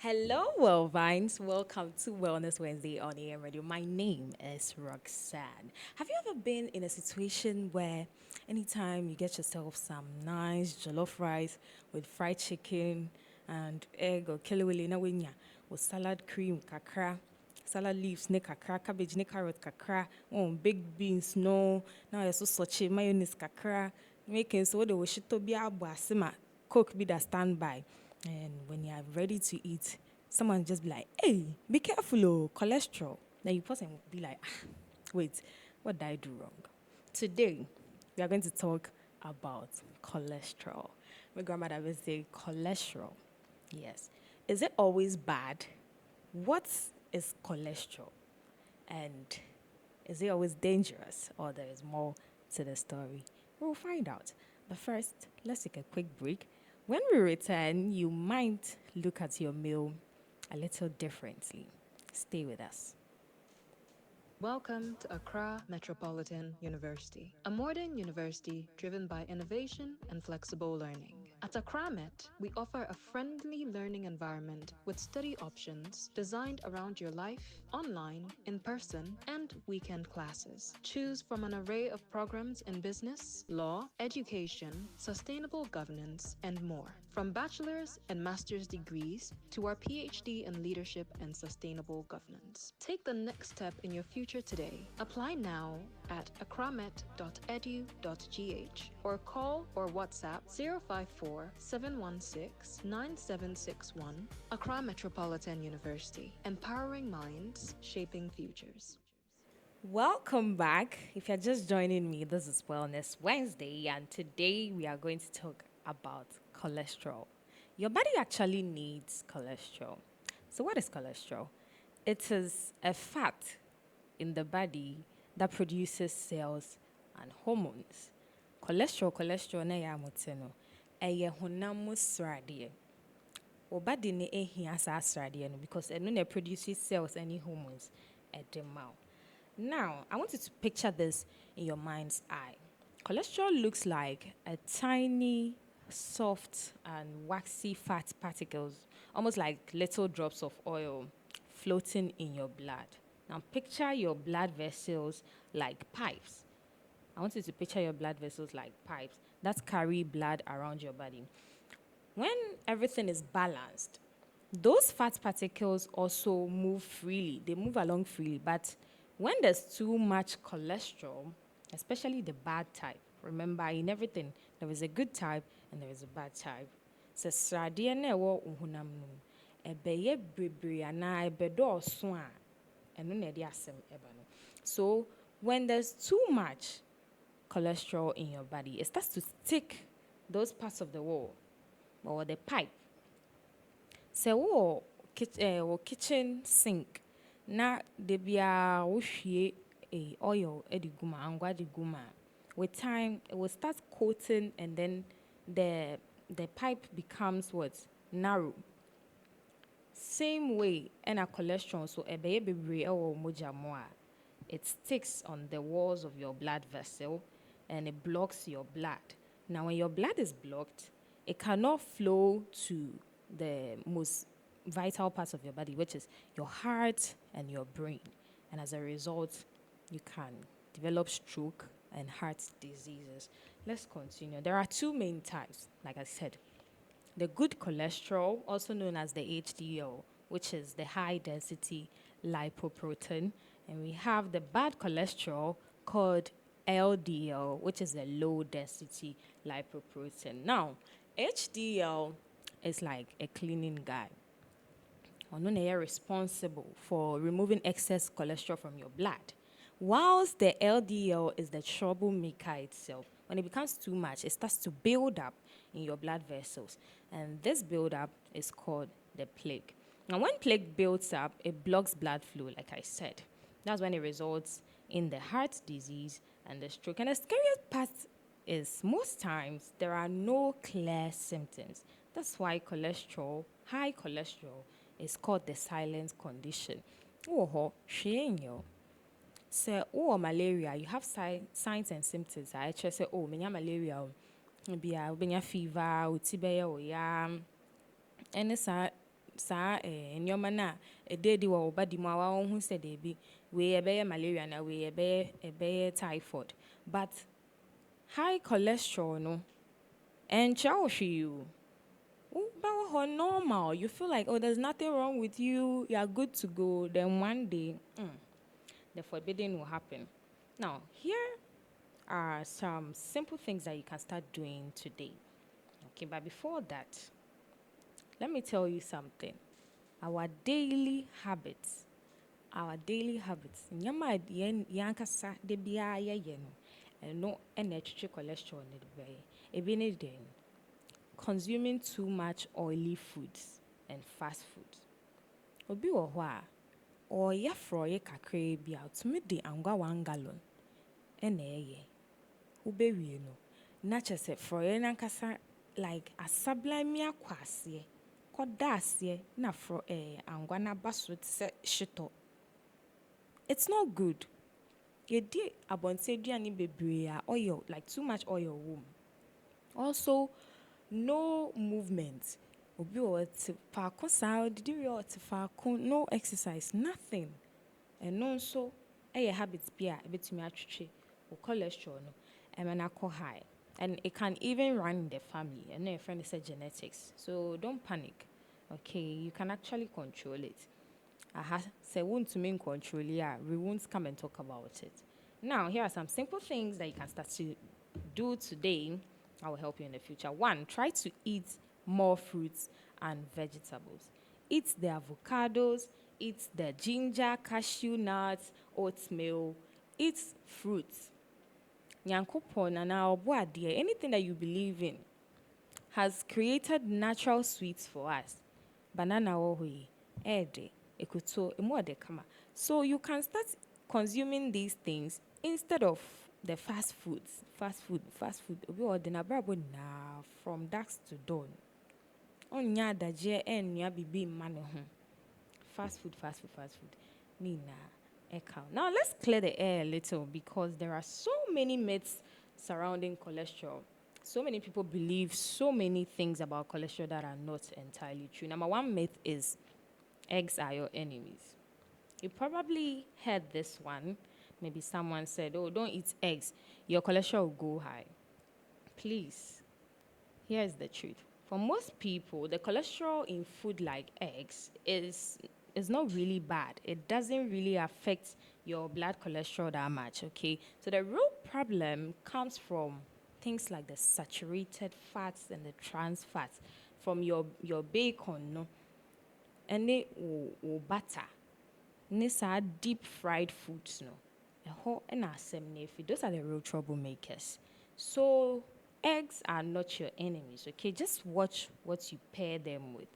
Hello, Well Vines. Welcome to Wellness Wednesday on AM Radio. My name is Roxanne. Have you ever been in a situation where anytime you get yourself some nice jollof rice with fried chicken and egg or kelewele na wenya with salad cream kakra, salad leaves ne kakra, cabbage ne carrot kakra, baked beans no, now you're so such mayonnaise kakra, making so the washito be abasima, cook be the standby. And when you're ready to eat, someone just be like, hey, be careful, oh, cholesterol. Then you pause and be like, wait, what did I do wrong? Today, we are going to talk about cholesterol. My grandmother would say cholesterol. Yes. Is it always bad? What is cholesterol? And is it always dangerous? Or there is more to the story? We'll find out. But first, let's take a quick break. When we return, you might look at your meal a little differently. Stay with us. Welcome to Accra Metropolitan University, a modern university driven by innovation and flexible learning. At Accra Met, we offer a friendly learning environment with study options designed around your life, online, in person, and weekend classes. Choose from an array of programs in business, law, education, sustainable governance, and more. From bachelor's and master's degrees to our PhD in leadership and sustainable governance. Take the next step in your future today. Apply now at akramet.edu.gh or call or WhatsApp 054 716 9761. Accra Metropolitan University, empowering minds, shaping futures. Welcome back. If you're just joining me, this is Wellness Wednesday, and today we are going to talk about cholesterol. Your body actually needs cholesterol. So, what is cholesterol? It is a fat in the body that produces cells and hormones. Cholesterol na ya mote no. Eye honam mu sradeɛ. Wo body ne ehia saa sradeɛ no because ɛno na produces cells and hormones at the mouth. Now, I want you to picture this in your mind's eye. Cholesterol looks like a tiny, soft, and waxy fat particles, almost like little drops of oil floating in your blood. Now, picture your blood vessels like pipes. I want you to picture your blood vessels like pipes that carry blood around your body. When everything is balanced, those fat particles also move freely. They move along freely. But when there's too much cholesterol, especially the bad type, remember in everything, there is a good type and there is a bad type. So, sradeɛ na ɛwɔ honam no mu, ɛbɛyɛ bebree anaa ɛbɛdɔɔso a, ɛno na ɛde asɛm ɛba no. So, when there's too much cholesterol in your body, it starts to stick those parts of the wall or the pipe. So, kitchen sink na de bia wohwie oil edi guma angwa di guma. With time, it will start coating, and then the pipe becomes what narrow. Same way, and a cholesterol so ebeye bebree ɛwɔ mogya mu a, it sticks on the walls of your blood vessel and it blocks your blood. Now, when your blood is blocked, it cannot flow to the most vital parts of your body, which is your heart and your brain. And as a result, you can develop stroke and heart diseases. Let's continue. There are two main types, like I said. The good cholesterol, also known as the HDL, which is the high density lipoprotein. And we have the bad cholesterol called LDL, which is the low density lipoprotein. Now, HDL is like a cleaning guy. They are responsible for removing excess cholesterol from your blood. Whilst the LDL is the troublemaker itself. When it becomes too much, it starts to build up in your blood vessels. And this buildup is called the plaque. Now, when plaque builds up, it blocks blood flow, like I said. That's when it results in the heart disease and the stroke. And the scariest part is most times there are no clear symptoms. That's why high cholesterol, is called the silent condition. Oh, say, oh, malaria, you have signs and symptoms. I actually say, oh, menya malaria, maybe I fever, utibaya, or yam, and it's saa nneɛma no a ɛdeedi wɔ wo body mu a woahu sɛ deebi wei ɛbɛyɛ malaria na wei ɛbɛyɛ typhoid. But high cholesterol no ɛnkyerɛ wo hwee o. Wobɛwɔ hɔ normal. You feel like, oh, there's nothing wrong with you. You are good to go. Then one day, the forbidden will happen. Now, here are some simple things that you can start doing today. Okay, but before that, let me tell you something. Our daily habits, nyama yankasa de biya ye no ɛna ɛtwitwe cholesterol ne de bɛyɛ. Ebi ne den consuming too much oily foods and fast food. Obi wɔ hɔ a ɔyɛ frɔyɛ kakra bi a ɔtumi de angwa 1 gallon ɛna ɛyɛ. Wobɛwie no na kyerɛ sɛ frɔyɛ nankasa like asablan mi akɔ aseɛ kɔda aseɛ na angwa na aba so te sɛ hyetɔ. It's not good. Yɛdi abɔnten aduane bebree a oil, like too much oil wɔ mu. Also, no movement. Obi wɔ te faako saa didi wie ɔte faako, no exercise, nothing. Ɛno nso ɛyɛ habit bi a ɛbɛtumi atwitwe wo cholesterol no ɛma no akɔ high. And it can even run in the family. And your friend said genetics. So don't panic. Okay, you can actually control it. Say won't to mean control, yeah, we won't come and talk about it. Now, here are some simple things that you can start to do today. I will help you in the future. 1, try to eat more fruits and vegetables. Eat the avocados, eat the ginger, cashew nuts, oatmeal, eat fruits. Nyankopon and our boadeɛ, anything that you believe in has created natural sweets for us. Banana wohui, ede, ekuto, emode kama. So you can start consuming these things instead of the fast foods. Fast food. Obi ordina brabo na from dusk to dawn. Onya daje enya bibi mane ho. Fast food. Nina. Now let's clear the air a little because there are so many myths surrounding cholesterol. So many people believe so many things about cholesterol that are not entirely true. Number 1 myth is eggs are your enemies. You probably heard this one. Maybe someone said, oh, don't eat eggs. Your cholesterol will go high. Please, here's the truth. For most people, the cholesterol in food like eggs is not really bad. It doesn't really affect your blood cholesterol that much, okay? So the real problem comes from things like the saturated fats and the trans fats from your bacon, no? And they butter. These are deep fried foods, no? Those are the real troublemakers. So eggs are not your enemies, okay? Just watch what you pair them with.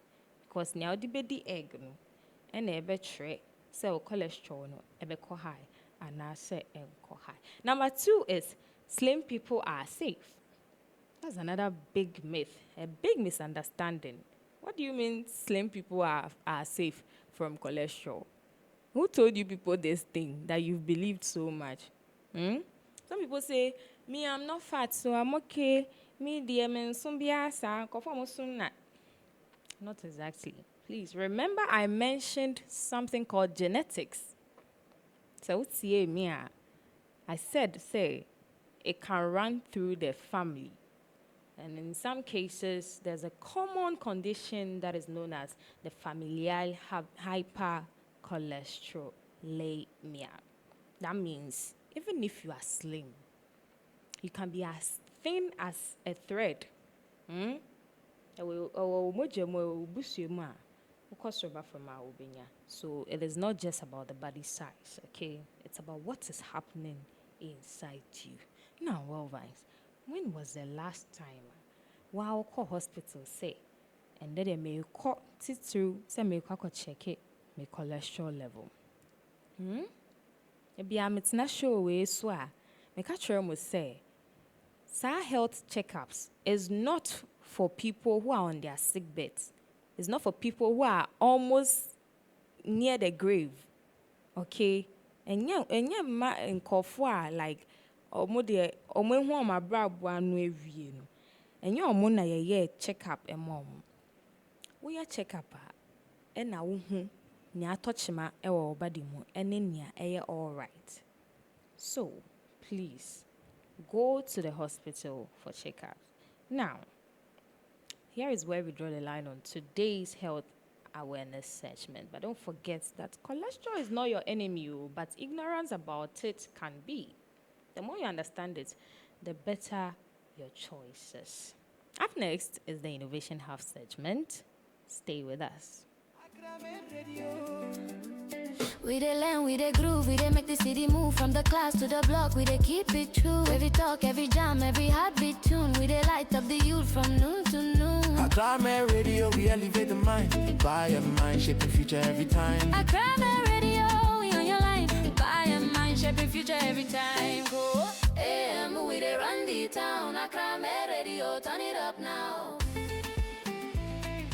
Because now the egg, no? And ebe tre say cholesterol no ebe ko high and na say ko high. Number 2 is slim people are safe. That's another big myth, a big misunderstanding. What do you mean slim people are safe from cholesterol? Who told you people this thing that you've believed so much? Some people say, me, I'm not fat, so I'm okay. Me, dear men, soon be asa, not exactly. Please remember I mentioned something called genetics. So I said, it can run through the family. And in some cases, there's a common condition that is known as the familial hypercholesterolemia. That means even if you are slim, you can be as thin as a thread. So it is not just about the body size, okay? It's about what is happening inside you. Now, well, Vines, when was the last time call hospital say, and then they may call through, say may check it, my cholesterol level. Maybe I'm not sure way so my catcher must say, health checkups is not for people who are on their sick beds. It's not for people who are almost near the grave, okay? And ma nkofwa like omo hu ma brabo anu ewie no. And omo na ye checkup mom. We are checkup ɛna wohu nea atɔkyema ɛwɔ wo body mu ɛne nea ɛyɛ all right. So, please go to the hospital for checkups. Now, here is where we draw the line on today's health awareness segment. But don't forget that cholesterol is not your enemy, but ignorance about it can be. The more you understand it, the better your choices. Up next is the Innovation Half segment. Stay with us. We dey learn, we dey groove, we dey make the city move from the class to the block. We dey keep it true. Every talk, every jam, every heartbeat tune. We dey light up the youth from noon to noon. Accra Radio, we elevate the mind. Buy a mind, shaping future every time. Accra Radio, we on your line. Buy a mind, shaping future every time. Go AM, we dey run the town. Accra Radio, turn it up now.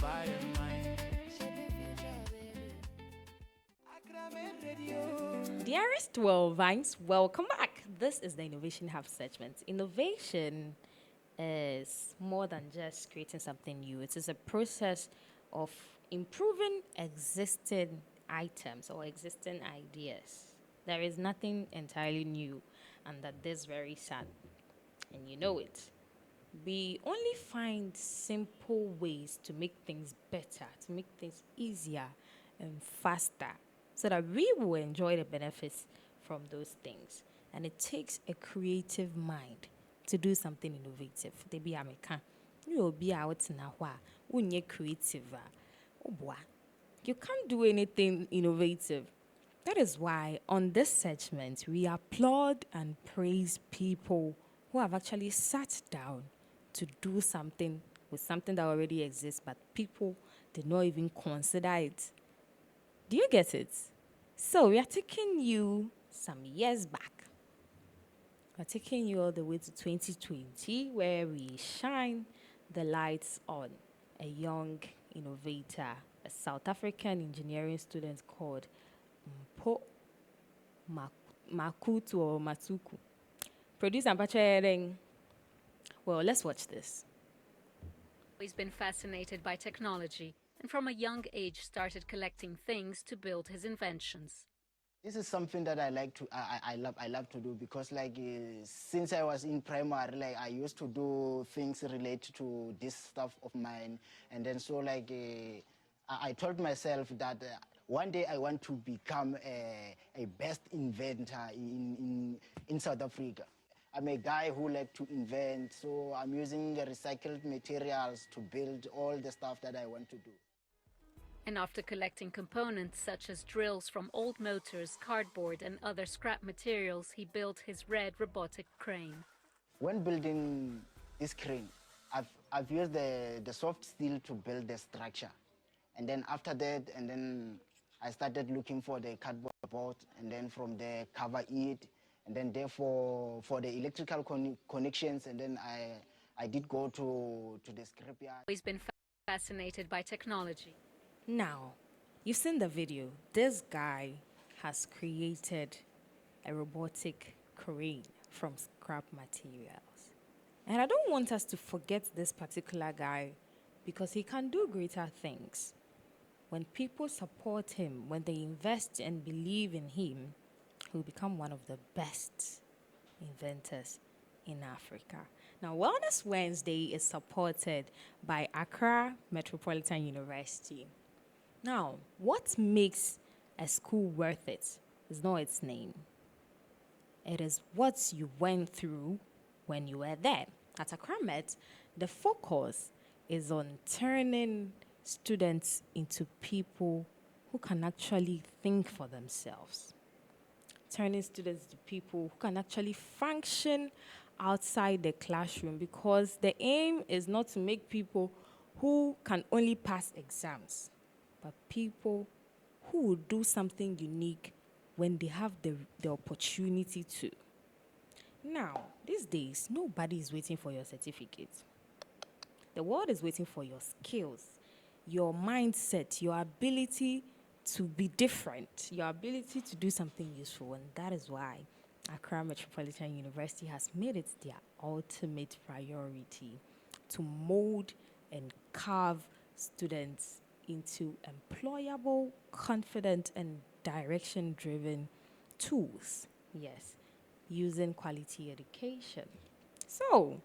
Buy a mind. Shaping future, baby. Dearest Worldvines, welcome back. This is the Innovation Hub segment. Innovation is more than just creating something new. It is a process of improving existing items or existing ideas. There is nothing entirely new under this very sun, and you know it. We only find simple ways to make things better, to make things easier and faster, so that we will enjoy the benefits from those things. And it takes a creative mind to do something innovative. They be American. You will be out now. When you're creative, oh boy, you can't do anything innovative. That is why on this segment we applaud and praise people who have actually sat down to do something with something that already exists, but people did not even consider it. Do you get it? So we are taking you some years back. We're taking you all the way to 2020, where we shine the lights on a young innovator, a South African engineering student called Makutu Matsuku. Producer Ampache. Well, let's watch this. He's been fascinated by technology and from a young age started collecting things to build his inventions. This is something that I like to I love to do, because since I was in primary, I used to do things related to this stuff of mine, and then so I told myself that one day I want to become a best inventor in South Africa. I'm a guy who like to invent, so I'm using recycled materials to build all the stuff that I want to do. And after collecting components such as drills from old motors, cardboard and other scrap materials, he built his red robotic crane. When building this crane, I've used the soft steel to build the structure. And then after that, and then I started looking for the cardboard, and then from there cover it, and then therefore for the electrical connections, and then I did go to the scrapyard. He's been fascinated by technology. Now, you've seen the video. This guy has created a robotic crane from scrap materials. And I don't want us to forget this particular guy, because he can do greater things. When people support him, when they invest and believe in him, he'll become one of the best inventors in Africa. Now, Wellness Wednesday is supported by Accra Metropolitan University. Now, what makes a school worth it is not its name. It is what you went through when you were there. At Accra Met, the focus is on turning students into people who can actually think for themselves. Turning students to people who can actually function outside the classroom, because the aim is not to make people who can only pass exams, but people who will do something unique when they have the opportunity to. Now, these days, nobody is waiting for your certificate. The world is waiting for your skills, your mindset, your ability to be different, your ability to do something useful. And that is why Accra Metropolitan University has made it their ultimate priority to mold and carve students into employable, confident, and direction driven tools. Yes, using quality education. So,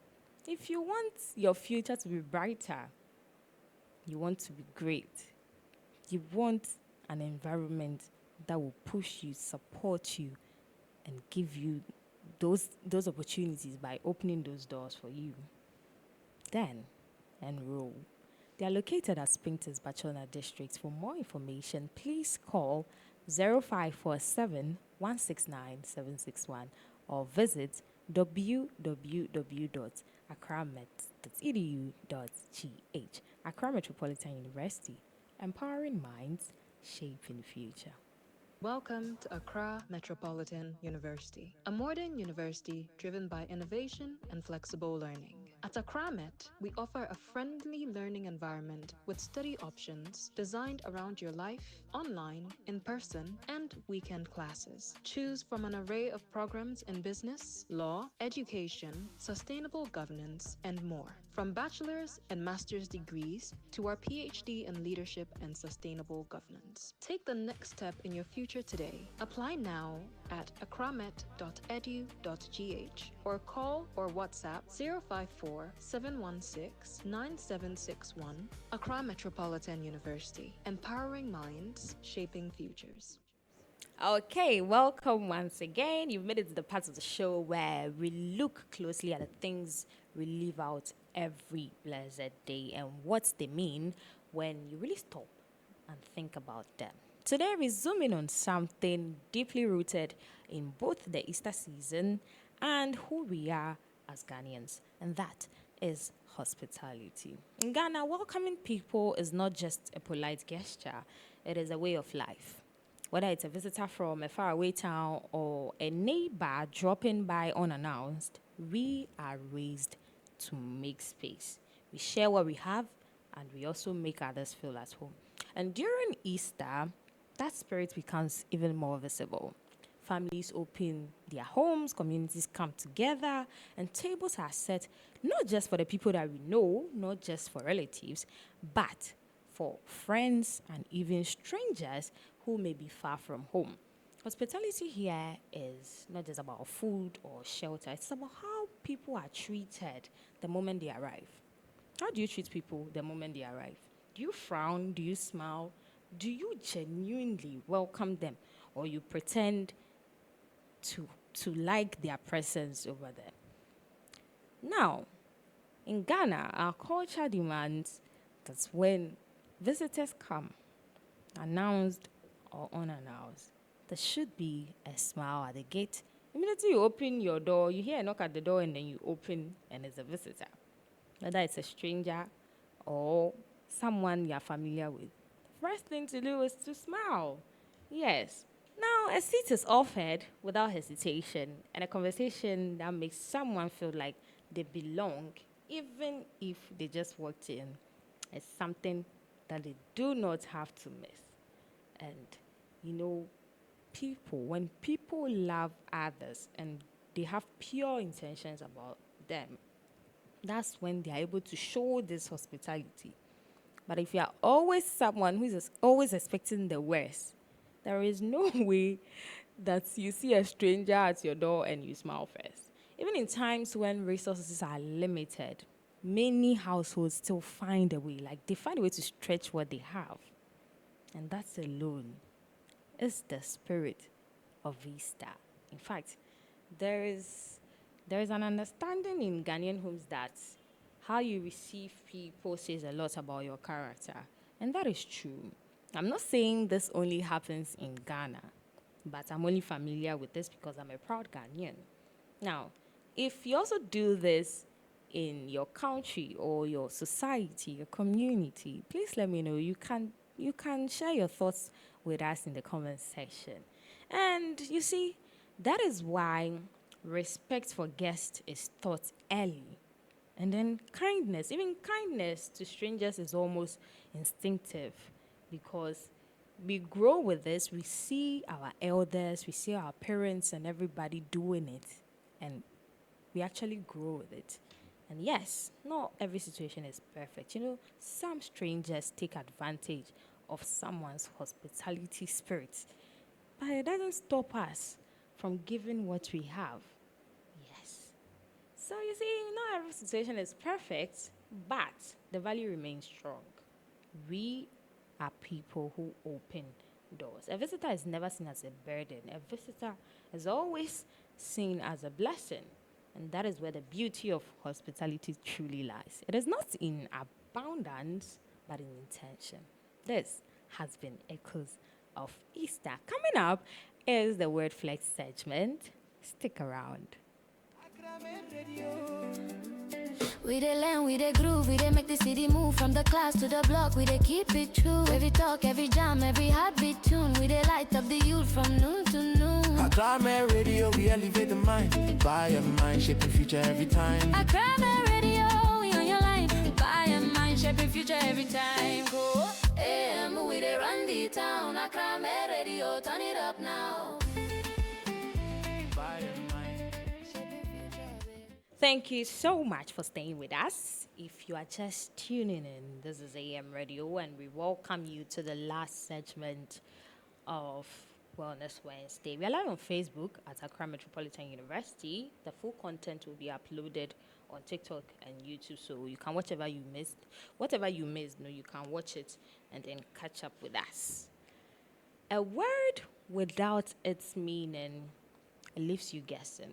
if you want your future to be brighter, you want to be great, you want an environment that will push you, support you, and give you those opportunities by opening those doors for you, then enroll. They are located at Spintex Bachona District. For more information, please call 0547 169 or visit www.accramet.edu.gh. Accra Metropolitan University, empowering minds, shaping future. Welcome to Accra Metropolitan University, a modern university driven by innovation and flexible learning. At Accra Met, we offer a friendly learning environment with study options designed around your life, online, in person, and weekend classes. Choose from an array of programs in business, law, education, sustainable governance, and more. From bachelor's and master's degrees to our PhD in leadership and sustainable governance. Take the next step in your future today. Apply now at accramet.edu.gh or call or WhatsApp 054 716 9761. Accra Metropolitan University, empowering minds, shaping futures. Okay, welcome once again. You've made it to the part of the show where we look closely at the things we live out every blessed day and what they mean when you really stop and think about them. Today, we're zooming on something deeply rooted in both the Easter season and who we are as Ghanaians, and that is hospitality. In Ghana, welcoming people is not just a polite gesture, it is a way of life. Whether it's a visitor from a faraway town or a neighbor dropping by unannounced, we are raised to make space. We share what we have and we also make others feel at home. And during Easter, that spirit becomes even more visible. Families open their homes, communities come together, and tables are set not just for the people that we know, not just for relatives, but for friends and even strangers who may be far from home. Hospitality here is not just about food or shelter, it's about how people are treated the moment they arrive. How do you treat people the moment they arrive? Do you frown? Do you smile? Do you genuinely welcome them? Or you pretend to like their presence over there? Now, in Ghana, our culture demands that when visitors come, announced or unannounced, there should be a smile at the gate. Immediately you open your door, you hear a knock at the door and then you open and it's a visitor. Whether it's a stranger or someone you're familiar with. First thing to do is to smile. Yes. Now, a seat is offered without hesitation and a conversation that makes someone feel like they belong, even if they just walked in, is something that they do not have to miss. And, when people love others and they have pure intentions about them, that's when they're able to show this hospitality. But if you're always someone who is always expecting the worst, there is no way that you see a stranger at your door and you smile first. Even in times when resources are limited, many households still find a way, like they find a way to stretch what they have. And that alone is the spirit of Easter. In fact, there is an understanding in Ghanaian homes that how you receive people says a lot about your character. And that is true. I'm not saying this only happens in Ghana, but I'm only familiar with this because I'm a proud Ghanaian. Now, if you also do this in your country or your society, your community, please let me know. You can share your thoughts with us in the comment section. And you see, that is why respect for guests is taught early. And then kindness, even kindness to strangers is almost instinctive because we grow with this. We see our elders, we see our parents and everybody doing it. And we actually grow with it. And yes, not every situation is perfect. Some strangers take advantage of someone's hospitality spirit, but it doesn't stop us from giving what we have. Yes. So you see, not every situation is perfect, but the value remains strong. We are people who open doors. A visitor is never seen as a burden. A visitor is always seen as a blessing. And that is where the beauty of hospitality truly lies. It is not in abundance, but in intention. This has been Echoes of Easter. Coming up is the word flex segment. Stick around. We dey learn, we dey groove, we dey make the city move from the class to the block. We dey keep it true. Every talk, every jam, every heartbeat tune. We dey light up the youth from noon to noon. Accra Radio, we elevate the mind. Buy a mind, shaping future every time. Accra Radio, we on your line. Buy a mind, shaping future every time. Go AM, we dey run the town. Accra Radio, turn it up now. Buy a mind. Shaping future, baby. Thank you so much for staying with us. If you are just tuning in, this is AM Radio, and we welcome you to the last segment of Wellness Wednesday. We are live on Facebook at Accra Metropolitan University. The full content will be uploaded on TikTok and YouTube, so you can watch whatever you missed, you can watch it and then catch up with us. A word without its meaning leaves you guessing.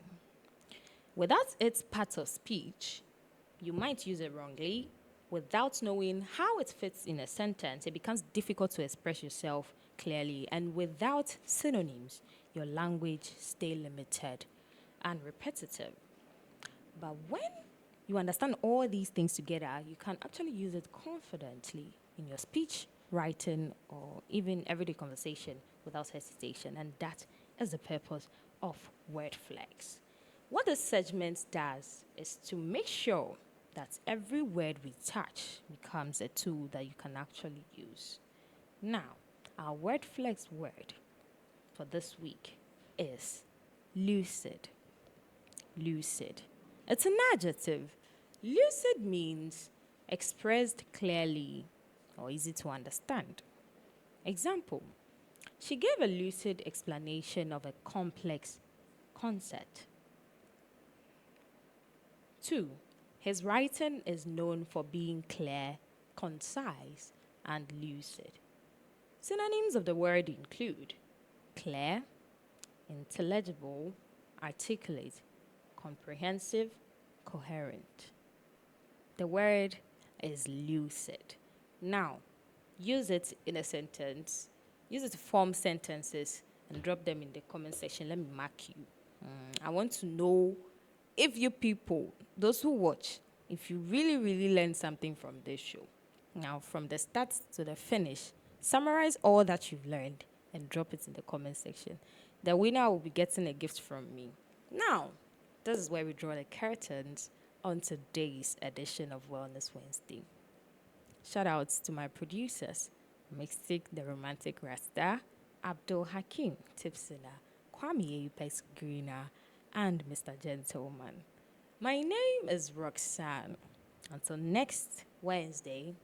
Without its part of speech, you might use it wrongly. Without knowing how it fits in a sentence, it becomes difficult to express yourself clearly. And without synonyms, your language stays limited and repetitive. But when you understand all these things together, you can actually use it confidently in your speech, writing, or even everyday conversation without hesitation. And that is the purpose of Word Flex. What this segment does is to make sure that every word we touch becomes a tool that you can actually use. Now, our Word Flex word for this week is lucid. Lucid. It's an adjective. Lucid means expressed clearly or easy to understand. Example: she gave a lucid explanation of a complex concept. 2. His writing is known for being clear, concise, and lucid. Synonyms of the word include clear, intelligible, articulate, comprehensive, coherent. The word is lucid. Now, use it in a sentence. Use it to form sentences and drop them in the comment section. Let me mark you. I want to know if you people, those who watch, if you really, really learned something from this show. Now, from the start to the finish, summarize all that you've learned and drop it in the comment section. The winner will be getting a gift from me. Now, this is where we draw the curtains on today's edition of Wellness Wednesday. Shoutouts to my producers, Mystic the Romantic Rasta, Abdul Hakim Tipsina, Kwame Apex Greener, and Mr. Gentleman. My name is Roxanne. Until next Wednesday,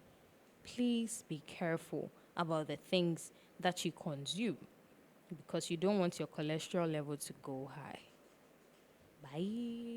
please be careful about the things that you consume because you don't want your cholesterol level to go high. Bye.